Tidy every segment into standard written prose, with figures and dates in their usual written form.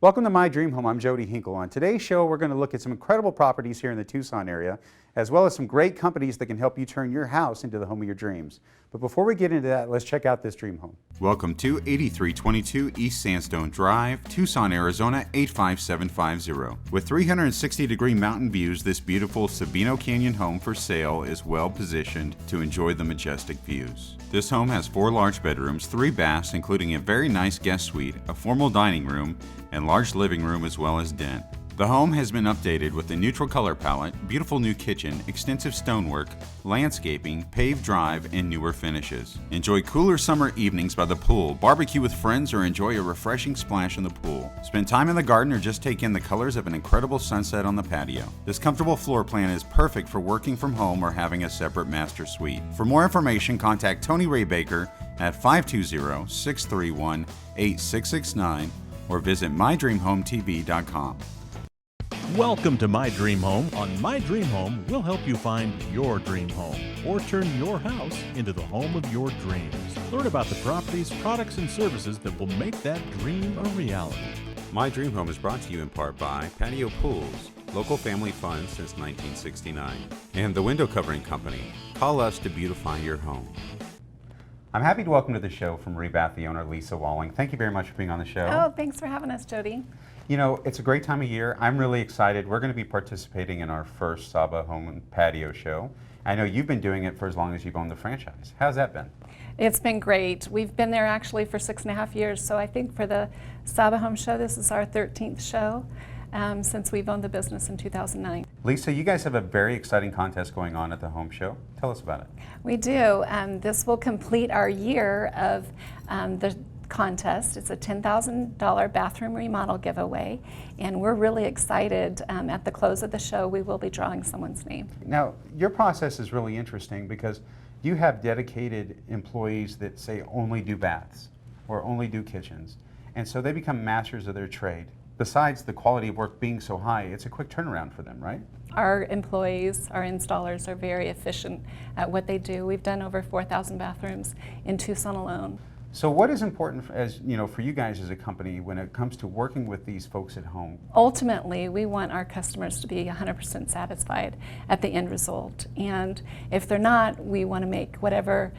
Welcome to My Dream Home. I'm Jody Hinkle. On today's show, we're going to look at some incredible properties here in the Tucson area, as well as some great companies that can help you turn your house into the home of your dreams. But before we get into that, let's check out this dream home. Welcome to 8322 E Sandstone Drive, Tucson, Arizona 85750. With 360-degree mountain views, this beautiful Sabino Canyon home for sale is well positioned to enjoy the majestic views. This home has 4 large bedrooms, 3 baths, including a very nice guest suite, a formal dining room, and large living room as well as den. The home has been updated with a neutral color palette, beautiful new kitchen, extensive stonework, landscaping, paved drive, and newer finishes. Enjoy cooler summer evenings by the pool, barbecue with friends, or enjoy a refreshing splash in the pool. Spend time in the garden or just take in the colors of an incredible sunset on the patio. This comfortable floor plan is perfect for working from home or having a separate master suite. For more information, contact Tony Ray Baker at 520-631-8669 or visit mydreamhometv.com. Welcome to My Dream Home. On My Dream Home, we'll help you find your dream home or turn your house into the home of your dreams. Learn about the properties, products, and services that will make that dream a reality. My Dream Home is brought to you in part by Patio Pools, local family fun since 1969, and the Window Covering Company. Call us to beautify your home. I'm happy to welcome to the show from REBATH, the owner, Lisa Walling. Thank you very much for being on the show. Oh, thanks for having us, Jody. You know, it's a great time of year. I'm really excited. We're going to be participating in our first SAHBA Home and Patio show. I know you've been doing it for as long as you've owned the franchise. How's that been? It's been great. We've been there actually for 6.5 years, so I think for the SAHBA Home Show, this is our 13th show since we've owned the business in 2009. Lisa, you guys have a very exciting contest going on at the home show. Tell us about it. We do. This will complete our year of the contest. It's a $10,000 bathroom remodel giveaway, and we're really excited. At the close of the show, we will be drawing someone's name. Now, your process is really interesting because you have dedicated employees that say only do baths or only do kitchens, and so they become masters of their trade. Besides the quality of work being so high, it's a quick turnaround for them, right? Our employees, our installers, are very efficient at what they do. We've done over 4,000 bathrooms in Tucson alone. So what is important for you guys as a company when it comes to working with these folks at home? Ultimately, we want our customers to be 100% satisfied at the end result. And if they're not, we want to make whatever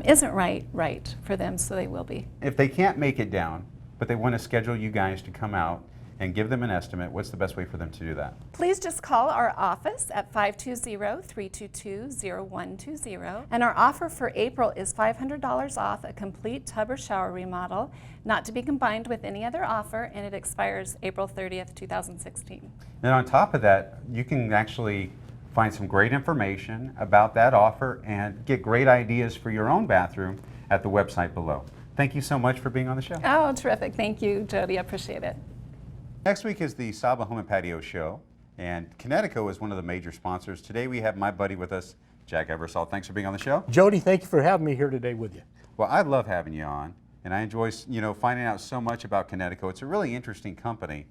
isn't right for them, so they will be. If they can't make it down, but they want to schedule you guys to come out and give them an estimate, what's the best way for them to do that? Please just call our office at 520-322-0120. And our offer for April is $500 off a complete tub or shower remodel, not to be combined with any other offer, and it expires April 30th, 2016. And on top of that, you can actually find some great information about that offer and get great ideas for your own bathroom at the website below. Thank you so much for being on the show. Oh, terrific. Thank you, Jody. I appreciate it. Next week is the SAHBA Home and Patio show, and Kinetico is one of the major sponsors. Today we have my buddy with us, Jack Eversole. Thanks for being on the show. Jody, thank you for having me here today with you. Well, I love having you on, and I enjoy finding out so much about Kinetico. It's a really interesting company.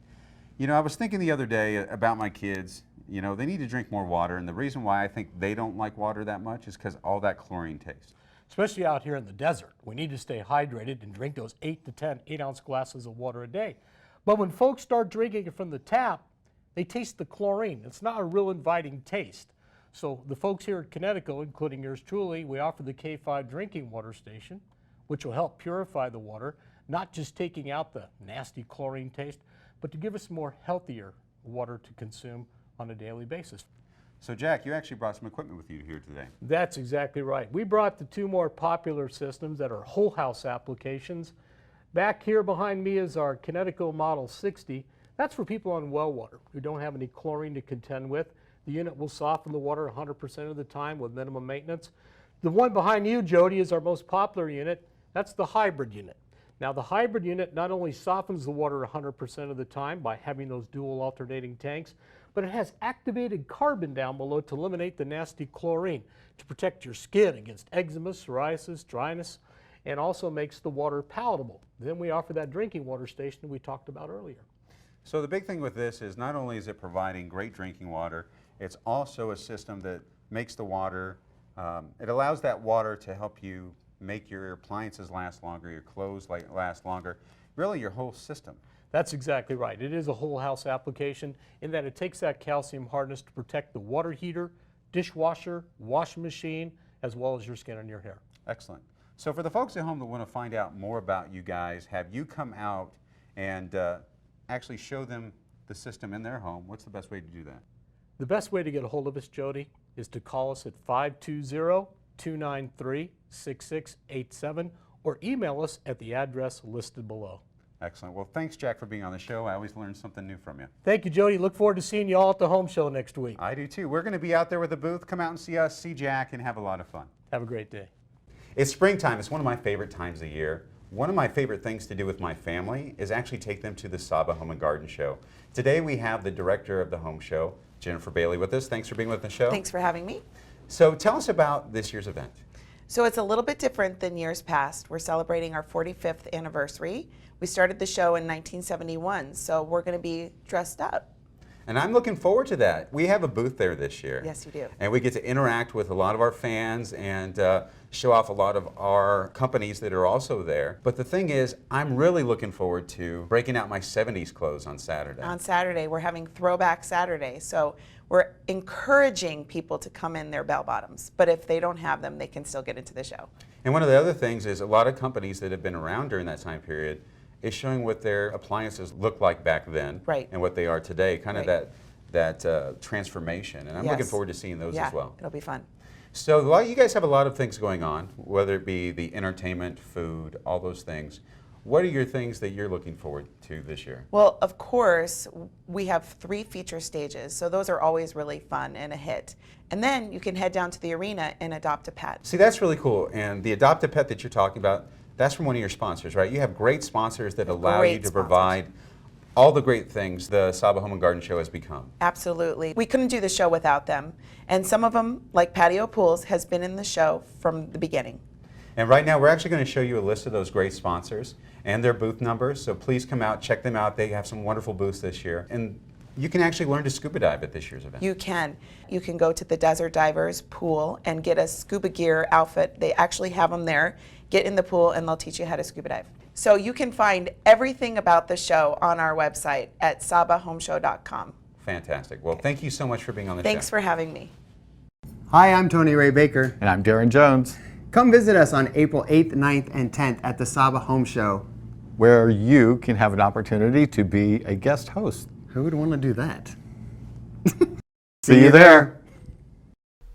You know, I was thinking the other day about my kids. You know, they need to drink more water, and the reason why I think they don't like water that much is because all that chlorine taste. Especially out here in the desert. We need to stay hydrated and drink those 8 to 10 8-ounce glasses of water a day. But when folks start drinking it from the tap, they taste the chlorine. It's not a real inviting taste. So the folks here at Kinetico, including yours truly, we offer the K5 drinking water station, which will help purify the water, not just taking out the nasty chlorine taste, but to give us more healthier water to consume on a daily basis. So Jack, you actually brought some equipment with you here today. That's exactly right. We brought the 2 more popular systems that are whole house applications. Back here behind me is our Kinetico Model 60. That's for people on well water who don't have any chlorine to contend with. The unit will soften the water 100% of the time with minimum maintenance. The one behind you, Jody, is our most popular unit. That's the hybrid unit. Now the hybrid unit not only softens the water 100% of the time by having those dual alternating tanks, but it has activated carbon down below to eliminate the nasty chlorine to protect your skin against eczema, psoriasis, dryness, and also makes the water palatable. Then we offer that drinking water station we talked about earlier. So the big thing with this is not only is it providing great drinking water, it's also a system that makes the water, it allows that water to help you make your appliances last longer, your clothes last longer, really your whole system. That's exactly right. It is a whole house application in that it takes that calcium hardness to protect the water heater, dishwasher, washing machine, as well as your skin and your hair. Excellent. So for the folks at home that want to find out more about you guys, have you come out and actually show them the system in their home, what's the best way to do that? The best way to get a hold of us, Jody, is to call us at 520-293-6687 or email us at the address listed below. Excellent. Well, thanks, Jack, for being on the show. I always learn something new from you. Thank you, Jody. Look forward to seeing you all at the home show next week. I do too. We're going to be out there with a booth. Come out and see us, see Jack, and have a lot of fun. Have a great day. It's springtime. It's one of my favorite times of year. One of my favorite things to do with my family is actually take them to the SAHBA Home and Garden Show. Today we have the director of the home show, Jennifer Bailey, with us. Thanks for being with the show. Thanks for having me. So tell us about this year's event. So it's a little bit different than years past. We're celebrating our 45th anniversary. We started the show in 1971, so we're going to be dressed up. And I'm looking forward to that. We have a booth there this year. Yes, you do. And we get to interact with a lot of our fans and show off a lot of our companies that are also there. But the thing is, I'm really looking forward to breaking out my 70s clothes on Saturday. On Saturday, we're having Throwback Saturday, so we're encouraging people to come in their bell bottoms. But if they don't have them, they can still get into the show. And one of the other things is a lot of companies that have been around during that time period is showing what their appliances looked like back then, right, and what they are today, kind of right, that transformation. And I'm looking forward to seeing those as well. It'll be fun. So you guys have a lot of things going on, whether it be the entertainment, food, all those things. What are your things that you're looking forward to this year? Well, of course, we have 3 feature stages, so those are always really fun and a hit. And then you can head down to the arena and adopt a pet. See, that's really cool. And the adopt a pet that you're talking about, that's from one of your sponsors, right? You have great sponsors that allow you to provide all the great things the SAHBA Home and Garden Show has become. Absolutely. We couldn't do the show without them. And some of them, like Patio Pools, has been in the show from the beginning. And right now, we're actually going to show you a list of those great sponsors and their booth numbers. So please come out, check them out. They have some wonderful booths this year. And you can actually learn to scuba dive at this year's event. You can. You can go to the Desert Divers pool and get a scuba gear outfit. They actually have them there. Get in the pool and they'll teach you how to scuba dive. So you can find everything about the show on our website at sahbahomeshow.com. Fantastic. Well, thank you so much for being on the show. Thanks for having me. Hi, I'm Tony Ray Baker. And I'm Darren Jones. Come visit us on April 8th, 9th, and 10th at the SAHBA Home Show, where you can have an opportunity to be a guest host. Who would want to do that? See you there.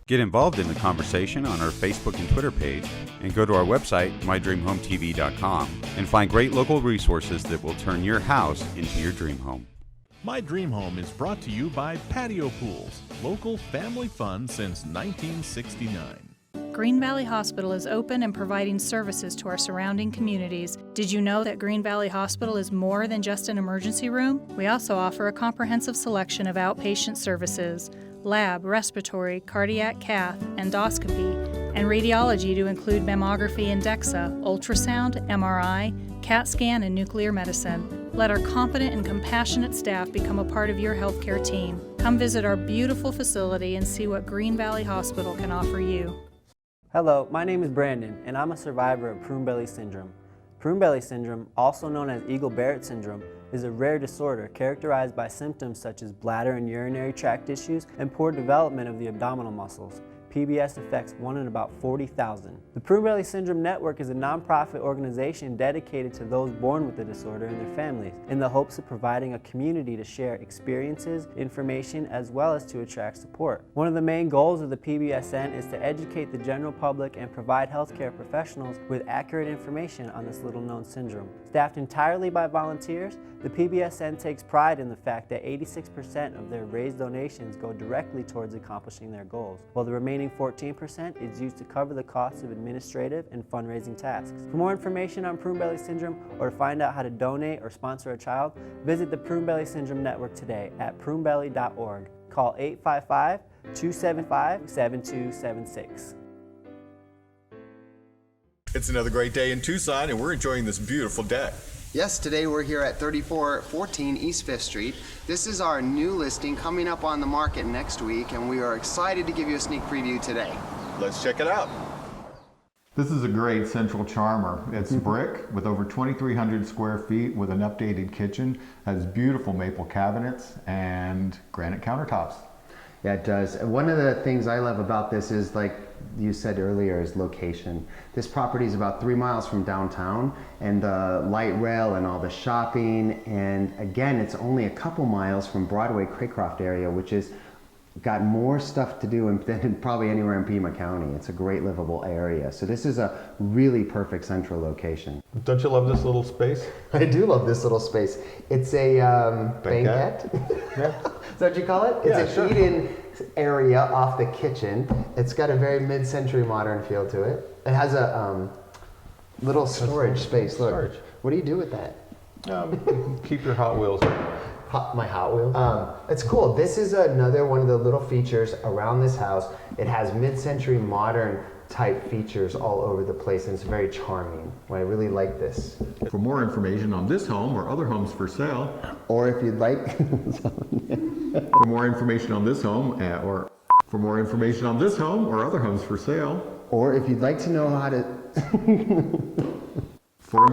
Get involved in the conversation on our Facebook and Twitter page, and go to our website, mydreamhometv.com, and find great local resources that will turn your house into your dream home. My Dream Home is brought to you by Patio Pools, local family fun since 1969. Green Valley Hospital is open and providing services to our surrounding communities. Did you know that Green Valley Hospital is more than just an emergency room? We also offer a comprehensive selection of outpatient services, lab, respiratory, cardiac cath, endoscopy, and radiology to include mammography and DEXA, ultrasound, MRI, CAT scan, and nuclear medicine. Let our competent and compassionate staff become a part of your healthcare team. Come visit our beautiful facility and see what Green Valley Hospital can offer you. Hello, my name is Brandon, and I'm a survivor of prune belly syndrome. Prune belly syndrome, also known as Eagle-Barrett syndrome, is a rare disorder characterized by symptoms such as bladder and urinary tract issues and poor development of the abdominal muscles. PBS affects 1 in about 40,000. The Prune Belly Syndrome Network is a nonprofit organization dedicated to those born with the disorder and their families, in the hopes of providing a community to share experiences, information, as well as to attract support. One of the main goals of the PBSN is to educate the general public and provide healthcare professionals with accurate information on this little-known syndrome. Staffed entirely by volunteers, the PBSN takes pride in the fact that 86% of their raised donations go directly towards accomplishing their goals, while the remaining 14% is used to cover the costs of administrative and fundraising tasks. For more information on Prune Belly Syndrome or to find out how to donate or sponsor a child, visit the Prune Belly Syndrome Network today at prunebelly.org. Call 855-275-7276. It's another great day in Tucson, and we're enjoying this beautiful day. Yes, today we're here at 3414 East 5th Street. This is our new listing coming up on the market next week, and we are excited to give you a sneak preview today. Let's check it out. This is a great central charmer. It's brick with over 2,300 square feet with an updated kitchen, has beautiful maple cabinets and granite countertops. Yeah, it does. And one of the things I love about this is, like you said earlier, is location. This property is about 3 miles from downtown, and the light rail and all the shopping, and again, it's only a couple miles from Broadway Craycroft area, which is got more stuff to do than probably anywhere in Pima County. It's a great livable area. So this is a really perfect central location. Don't you love this little space? I do love this little space. It's a banquette. Yeah. Is that what you call it? Yeah, It's a sure. eat-in area off the kitchen. It's got a very mid-century modern feel to it. It has a little storage space. Look, storage. what do you do with that? Keep your Hot Wheels. My Hot Wheel. It's cool. This is another one of the little features around this house. It has mid-century modern type features all over the place, and it's very charming. I really like this. For more information on this home or other homes for sale, Or if you'd like, for more information on this home or for more information on this home or other homes for sale, or if you'd like to know how to. for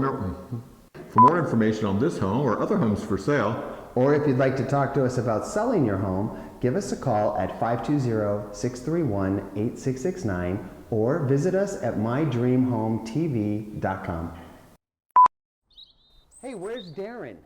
more information on this home or other homes for sale, Or if you'd like to talk to us about selling your home, give us a call at 520-631-8669 or visit us at mydreamhometv.com. Hey, where's Darren?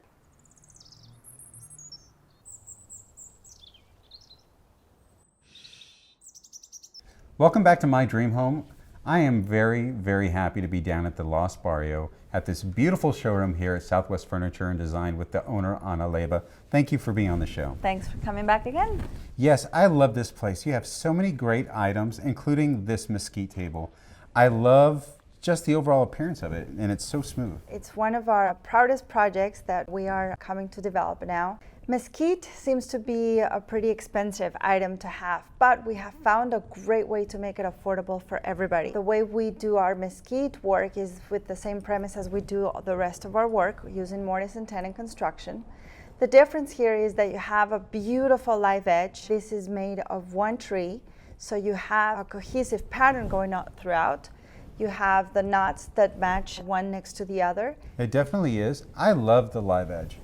Welcome back to My Dream Home. I am very, very happy to be down at the Los Barrio at this beautiful showroom here at Southwest Furniture and Design with the owner, Ana Leyva. Thank you for being on the show. Thanks for coming back again. Yes, I love this place. You have so many great items, including this mesquite table. I love just the overall appearance of it, and it's so smooth. It's one of our proudest projects that we are coming to develop now. Mesquite seems to be a pretty expensive item to have, but we have found a great way to make it affordable for everybody. The way we do our mesquite work is with the same premise as we do the rest of our work, using mortise and tenon construction. The difference here is that you have a beautiful live edge. This is made of one tree, so you have a cohesive pattern going on throughout. You have the knots that match one next to the other. It definitely is. I love the live edge.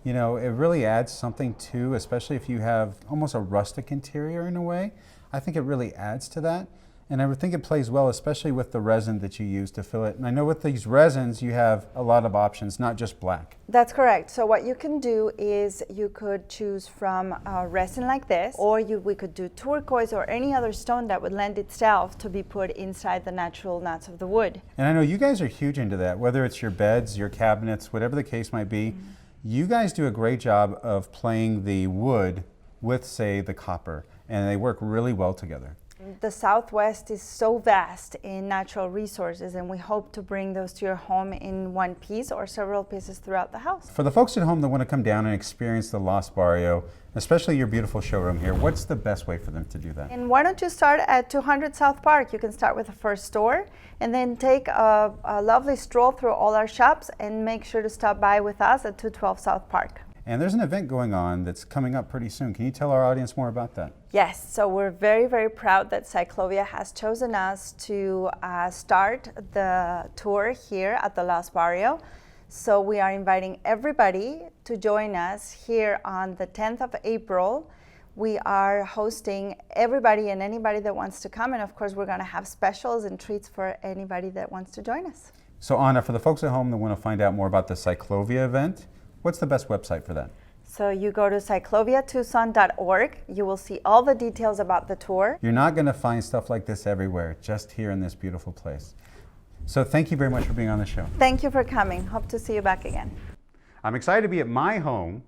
You know, it really adds something too, especially if you have almost a rustic interior in a way. I think it really adds to that. And I would think it plays well, especially with the resin that you use to fill it. And I know with these resins, you have a lot of options, not just black. That's correct. So what you can do is you could choose from a resin like this, or we could do turquoise or any other stone that would lend itself to be put inside the natural knots of the wood. And I know you guys are huge into that, whether it's your beds, your cabinets, whatever the case might be. You guys do a great job of playing the wood with, say, the copper, and they work really well together. The Southwest is so vast in natural resources, and we hope to bring those to your home in one piece or several pieces throughout the house. For the folks at home that want to come down and experience the Los Barrio, especially your beautiful showroom here, what's the best way for them to do that? And why don't you start at 200 South Park? You can start with the first store and then take a lovely stroll through all our shops and make sure to stop by with us at 212 South Park. And there's an event going on that's coming up pretty soon. Can you tell our audience more about that? Yes, so we're very, very proud that Cyclovia has chosen us to start the tour here at the Los Barrio. So we are inviting everybody to join us here on the 10th of April. We are hosting everybody and anybody that wants to come, and of course we're going to have specials and treats for anybody that wants to join us. So Ana, for the folks at home that want to find out more about the Cyclovia event, what's the best website for that? So you go to cycloviatucson.org. You will see all the details about the tour. You're not going to find stuff like this everywhere, just here in this beautiful place. So thank you very much for being on the show. Thank you for coming. Hope to see you back again. I'm excited to be at my home,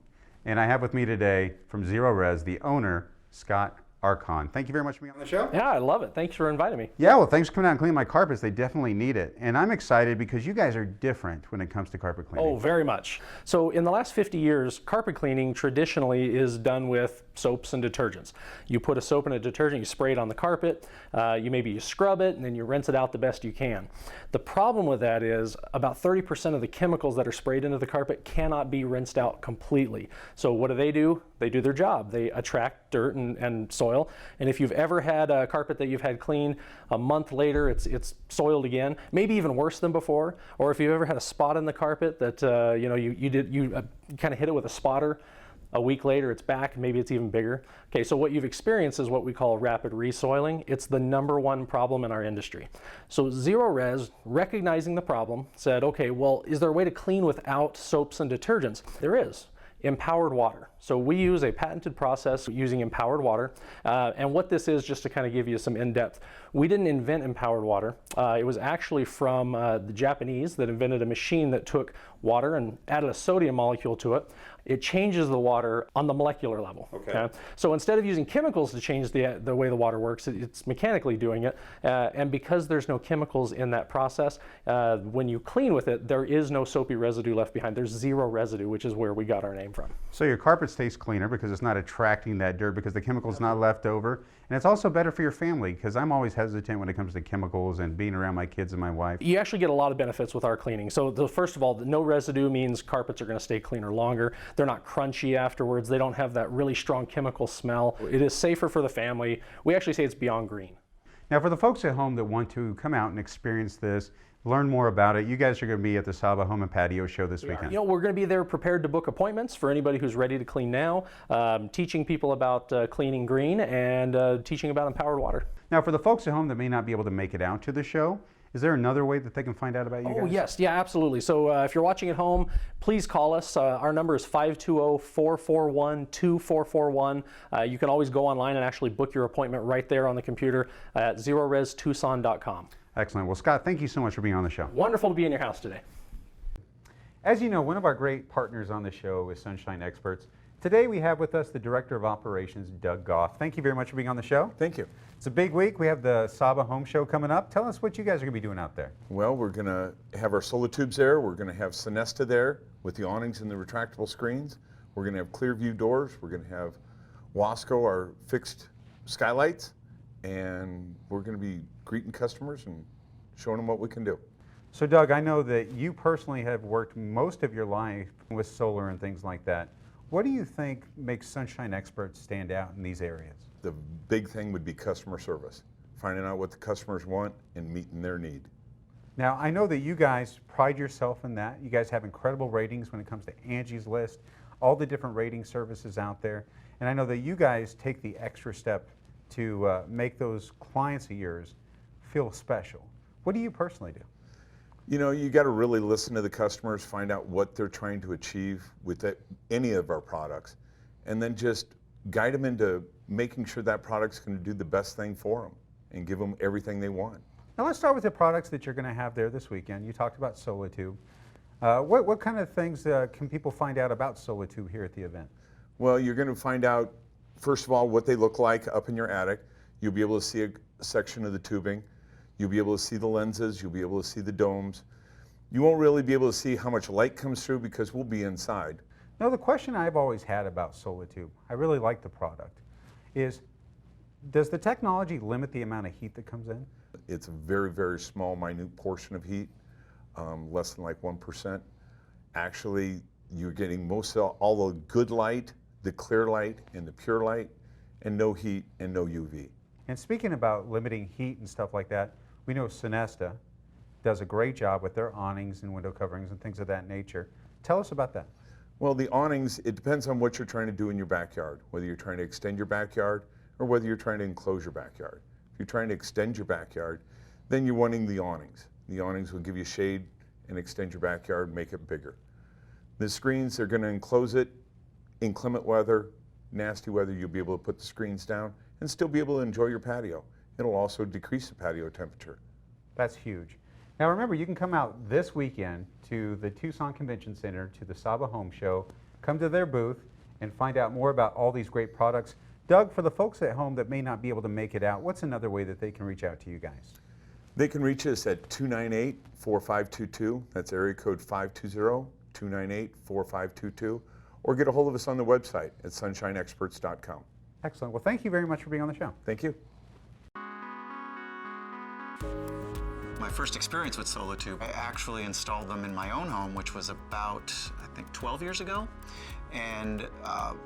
and I have with me today from Zero Res, the owner, Scott Archon. Thank you very much for being on the show. Yeah, I love it. Thanks for inviting me. Yeah, well, thanks for coming out and cleaning my carpets. They definitely need it. And I'm excited because you guys are different when it comes to carpet cleaning. Oh, very much. So in the last 50 years, carpet cleaning traditionally is done with soaps and detergents. You put a soap and a detergent, you spray it on the carpet, you scrub it, and then you rinse it out the best you can. The problem with that is about 30% of the chemicals that are sprayed into the carpet cannot be rinsed out completely. So what do? They they do their job. They attract dirt and soil. And if you've ever had a carpet that you've had clean, a month later it's soiled again, maybe even worse than before. Or if you've ever had a spot in the carpet that you kind of hit it with a spotter, a week later it's back, maybe it's even bigger. Okay, so what you've experienced is what we call rapid resoiling. It's the #1 problem in our industry. So Zero Res, recognizing the problem, said, okay, well, is there a way to clean without soaps and detergents? There is. Empowered water. So we use a patented process using empowered water. And what this is, just to kind of give you some in-depth, we didn't invent empowered water. It was actually from the Japanese that invented a machine that took water and added a sodium molecule to it. It changes the water on the molecular level. Okay. So instead of using chemicals to change the way the water works, it's mechanically doing it. And because there's no chemicals in that process, when you clean with it, there is no soapy residue left behind. There's zero residue, which is where we got our name from. So your carpet stays cleaner because it's not attracting that dirt because the chemical's not left over. And it's also better for your family because I'm always hesitant when it comes to chemicals and being around my kids and my wife. You actually get a lot of benefits with our cleaning. So first of all, no residue means carpets are going to stay cleaner longer. They're not crunchy afterwards. They don't have that really strong chemical smell. It is safer for the family. We actually say it's beyond green. Now for the folks at home that want to come out and experience this, learn more about it, you guys are going to be at the SAHBA Home and Patio show this weekend. You know, we're going to be there prepared to book appointments for anybody who's ready to clean now, teaching people about cleaning green and teaching about empowered water. Now for the folks at home that may not be able to make it out to the show, is there another way that they can find out about you guys? Oh yes, yeah, absolutely. So if you're watching at home, please call us. Our number is 520-441-2441. You can always go online and actually book your appointment right there on the computer at zerorestucson.com. Excellent. Well, Scott, thank you so much for being on the show. Wonderful to be in your house today. As you know, one of our great partners on the show is Sunshine Experts. Today we have with us the Director of Operations, Doug Goff. Thank you very much for being on the show. Thank you. It's a big week. We have the SAHBA Home Show coming up. Tell us what you guys are going to be doing out there. Well, we're going to have our solar tubes there. We're going to have Sonesta there with the awnings and the retractable screens. We're going to have clear view doors. We're going to have Wasco, our fixed skylights. And we're going to be greeting customers and showing them what we can do. So Doug, I know that you personally have worked most of your life with solar and things like that. What do you think makes Sunshine Experts stand out in these areas? The big thing would be customer service, finding out what the customers want and meeting their need. Now, I know that you guys pride yourself in that. You guys have incredible ratings when it comes to Angie's List, all the different rating services out there. And I know that you guys take the extra step to make those clients of yours feel special. What do you personally do? You know, you got to really listen to the customers, find out what they're trying to achieve with any of our products, and then just guide them into making sure that product's going to do the best thing for them and give them everything they want. Now let's start with the products that you're going to have there this weekend. You talked about Solitube. What kind of things can people find out about Solitube here at the event? Well, you're going to find out, first of all, what they look like up in your attic. You'll be able to see a section of the tubing. You'll be able to see the lenses. You'll be able to see the domes. You won't really be able to see how much light comes through because we'll be inside. Now, the question I've always had about Solitube, I really like the product, is does the technology limit the amount of heat that comes in? It's a very, very small, minute portion of heat, less than like 1%. Actually, you're getting most of all the good light, the clear light, and the pure light, and no heat and no UV. And speaking about limiting heat and stuff like that, we know Sonesta does a great job with their awnings and window coverings and things of that nature. Tell us about that. Well, the awnings, it depends on what you're trying to do in your backyard, whether you're trying to extend your backyard or whether you're trying to enclose your backyard. If you're trying to extend your backyard, then you're wanting the awnings. The awnings will give you shade and extend your backyard and make it bigger. The screens, they're going to enclose it. Inclement weather, nasty weather, you'll be able to put the screens down and still be able to enjoy your patio. It'll also decrease the patio temperature. That's huge. Now remember, you can come out this weekend to the Tucson Convention Center to the SAHBA Home Show, come to their booth and find out more about all these great products. Doug, for the folks at home that may not be able to make it out, what's another way that they can reach out to you guys? They can reach us at 298-4522. That's area code 520-298-4522. Or get a hold of us on the website at sunshineexperts.com. Excellent. Well, thank you very much for being on the show. Thank you. My first experience with Solitube, I actually installed them in my own home, which was about, I think, 12 years ago. And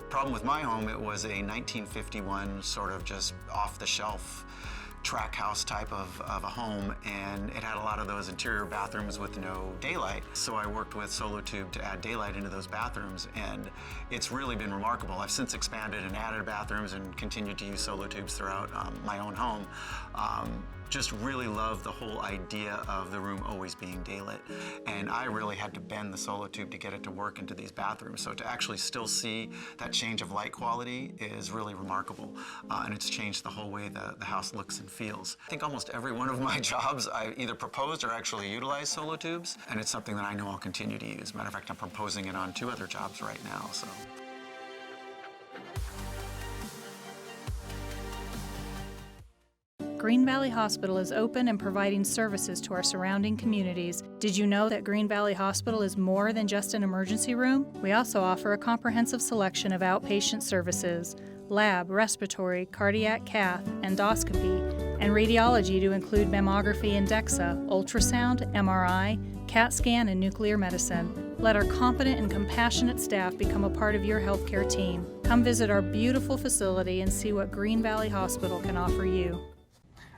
problem with my home, it was a 1951 sort of just off-the-shelf track house type of a home, and it had a lot of those interior bathrooms with no daylight. So I worked with SoloTube to add daylight into those bathrooms, and it's really been remarkable. I've since expanded and added bathrooms and continued to use SoloTubes throughout my own home. Just really love the whole idea of the room always being daylit. And I really had to bend the SoloTube to get it to work into these bathrooms. So to actually still see that change of light quality is really remarkable. And it's changed the whole way the house looks and feels. I think almost every one of my jobs I either proposed or actually utilized SoloTubes. And it's something that I know I'll continue to use. Matter of fact, I'm proposing it on 2 other jobs right now. So. Green Valley Hospital is open and providing services to our surrounding communities. Did you know that Green Valley Hospital is more than just an emergency room? We also offer a comprehensive selection of outpatient services: lab, respiratory, cardiac cath, endoscopy, and radiology to include mammography and DEXA, ultrasound, MRI, CAT scan, and nuclear medicine. Let our competent and compassionate staff become a part of your healthcare team. Come visit our beautiful facility and see what Green Valley Hospital can offer you.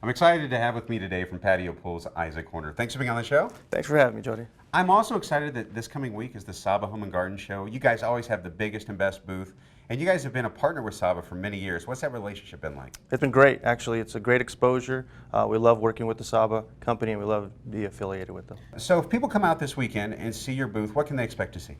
I'm excited to have with me today from Patio Pools, Isaac Horner. Thanks for being on the show. Thanks for having me, Jody. I'm also excited that this coming week is the SAHBA Home and Garden Show. You guys always have the biggest and best booth, and you guys have been a partner with SAHBA for many years. What's that relationship been like? It's been great, actually. It's a great exposure. We love working with the SAHBA company, and we love to be affiliated with them. So if people come out this weekend and see your booth, what can they expect to see?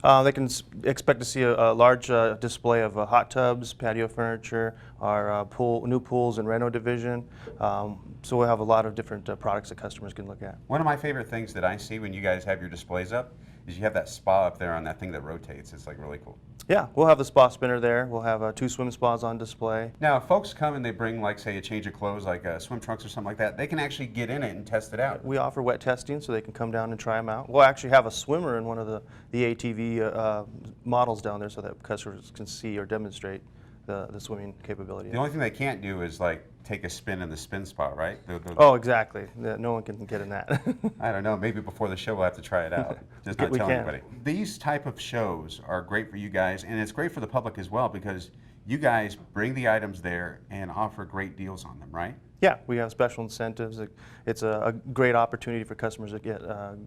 They can expect to see a large display of hot tubs, patio furniture, our new pools and reno division. So we'll have a lot of different products that customers can look at. One of my favorite things that I see when you guys have your displays up is you have that spa up there on that thing that rotates. It's like really cool. Yeah, we'll have the spa spinner there. We'll have 2 swim spas on display. Now, if folks come and they bring, like, say, a change of clothes, like swim trunks or something like that, they can actually get in it and test it out. We offer wet testing, so they can come down and try them out. We'll actually have a swimmer in one of the ATV models down there so that customers can see or demonstrate the swimming capability. The only thing they can't do is, like, take a spin in the spin spa, right? Oh, exactly. No one can get in that. I don't know. Maybe before the show we'll have to try it out. Just not tell anybody. These type of shows are great for you guys, and it's great for the public as well because you guys bring the items there and offer great deals on them, right? Yeah, we have special incentives. It's a great opportunity for customers to get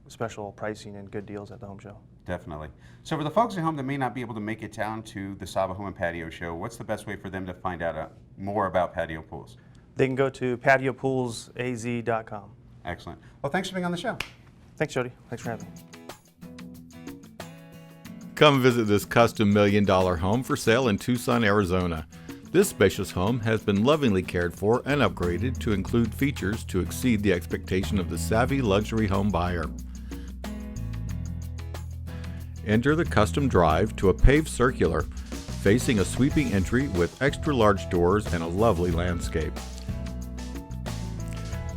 special pricing and good deals at the home show. Definitely. So for the folks at home that may not be able to make it down to the SAHBA Home and Patio Show, what's the best way for them to find out more about patio pools? They can go to patiopoolsaz.com. Excellent. Well, thanks for being on the show. Thanks, Jody. Thanks for having me. Come visit this custom $1 million home for sale in Tucson, Arizona. This spacious home has been lovingly cared for and upgraded to include features to exceed the expectation of the savvy luxury home buyer. Enter the custom drive to a paved circular, facing a sweeping entry with extra large doors and a lovely landscape.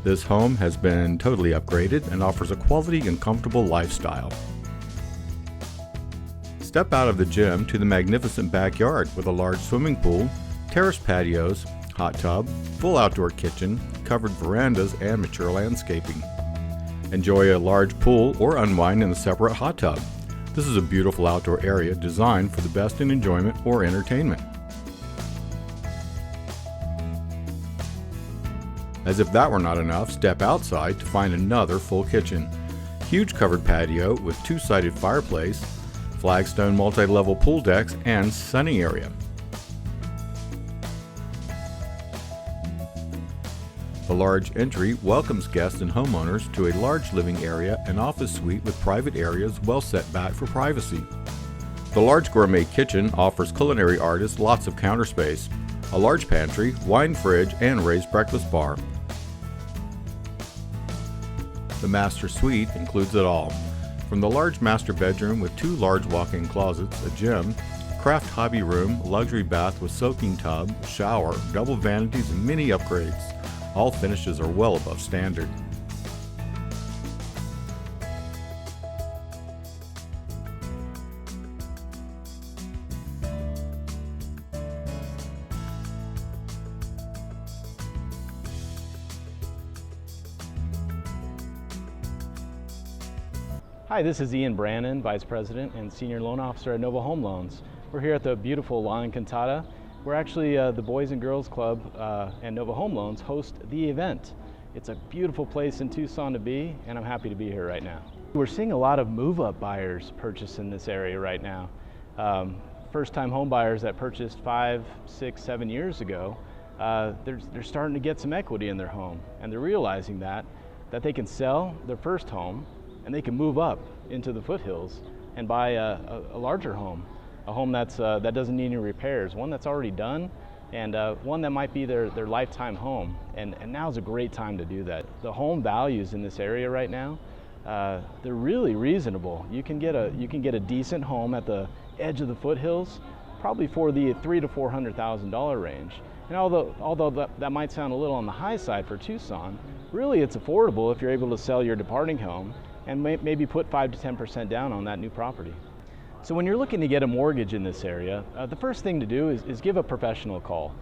This home has been totally upgraded and offers a quality and comfortable lifestyle. Step out of the gym to the magnificent backyard with a large swimming pool, terraced patios, hot tub, full outdoor kitchen, covered verandas, and mature landscaping. Enjoy a large pool or unwind in a separate hot tub. This is a beautiful outdoor area designed for the best in enjoyment or entertainment. As if that were not enough, step outside to find another full kitchen. Huge covered patio with 2-sided fireplace, flagstone multi-level pool decks, and sunning area. The large entry welcomes guests and homeowners to a large living area and office suite with private areas well set back for privacy. The large gourmet kitchen offers culinary artists lots of counter space, a large pantry, wine fridge, and raised breakfast bar. The master suite includes it all. From the large master bedroom with 2 large walk-in closets, a gym, craft hobby room, luxury bath with soaking tub, shower, double vanities, and many upgrades. All finishes are well above standard. Hi, this is Ian Brannon, Vice President and Senior Loan Officer at Nova Home Loans. We're here at the beautiful La Encantada. We're actually the Boys and Girls Club and Nova Home Loans host the event. It's a beautiful place in Tucson to be, and I'm happy to be here right now. We're seeing a lot of move-up buyers purchase in this area right now. First-time home buyers that purchased 5, 6, 7 years ago, they're starting to get some equity in their home, and they're realizing that they can sell their first home and they can move up into the foothills and buy a larger home, a home that doesn't need any repairs, one that's already done, and one that might be their lifetime home. And now's a great time to do that. The home values in this area right now, they're really reasonable. You can get a decent home at the edge of the foothills, probably for the $300,000 to $400,000 range. And although that might sound a little on the high side for Tucson, really it's affordable if you're able to sell your departing home and maybe put 5 to 10% down on that new property. So when you're looking to get a mortgage in this area, the first thing to do is give a professional a call.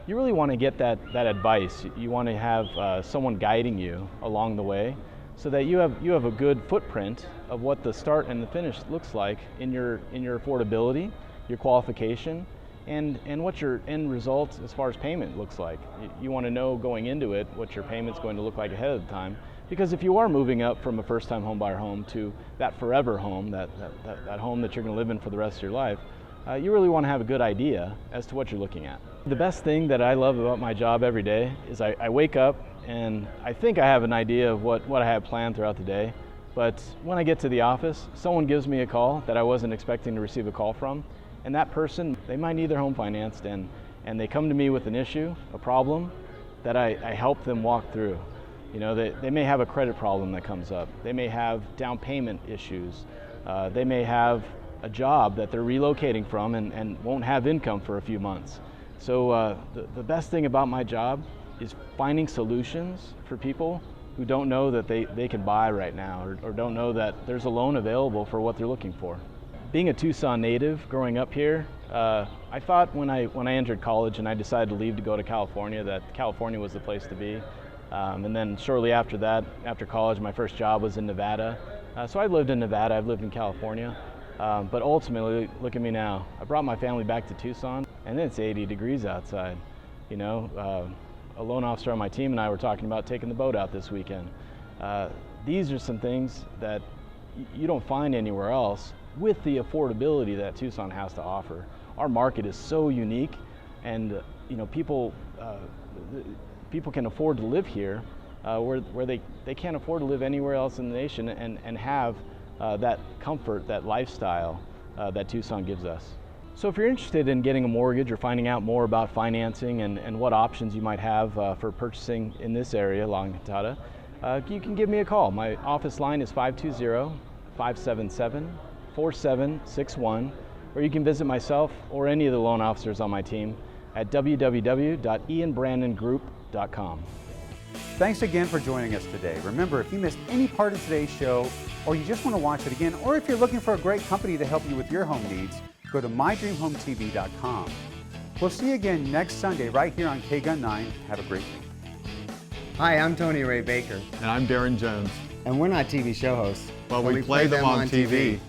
You really want to get that advice. You want to have someone guiding you along the way so that you have a good footprint of what the start and the finish looks like in your affordability, your qualification, and what your end result as far as payment looks like. You want to know going into it what your payment's going to look like ahead of the time. Because if you are moving up from a first-time home buyer home to that forever home, that home that you're going to live in for the rest of your life, you really want to have a good idea as to what you're looking at. The best thing that I love about my job every day is I wake up and I think I have an idea of what I have planned throughout the day. But when I get to the office, someone gives me a call that I wasn't expecting to receive a call from. And that person, they might need their home financed, and they come to me with an issue, a problem, that I help them walk through. You know, they may have a credit problem that comes up. They may have down payment issues. They may have a job that they're relocating from and won't have income for a few months. So the best thing about my job is finding solutions for people who don't know that they can buy right now, or don't know that there's a loan available for what they're looking for. Being a Tucson native, growing up here, I thought when I entered college and I decided to leave to go to California, that California was the place to be. And then shortly after that, after college, my first job was in Nevada. So I lived in Nevada, I've lived in California. But ultimately, look at me now. I brought my family back to Tucson, and it's 80 degrees outside. You know, a loan officer on my team and I were talking about taking the boat out this weekend. These are some things that you don't find anywhere else with the affordability that Tucson has to offer. Our market is so unique, and you know, people can afford to live here where they can't afford to live anywhere else in the nation and have that comfort, that lifestyle that Tucson gives us. So if you're interested in getting a mortgage or finding out more about financing and what options you might have for purchasing in this area, La Encantada, you can give me a call. My office line is 520-577-4761, or you can visit myself or any of the loan officers on my team at www.ianbrandongroup.com. Thanks again for joining us today. Remember, if you missed any part of today's show, or you just want to watch it again, or if you're looking for a great company to help you with your home needs, go to mydreamhometv.com. We'll see you again next Sunday right here on KGUN 9. Have a great week. Hi, I'm Tony Ray Baker. And I'm Darren Jones. And we're not TV show hosts. Well, we play them on TV.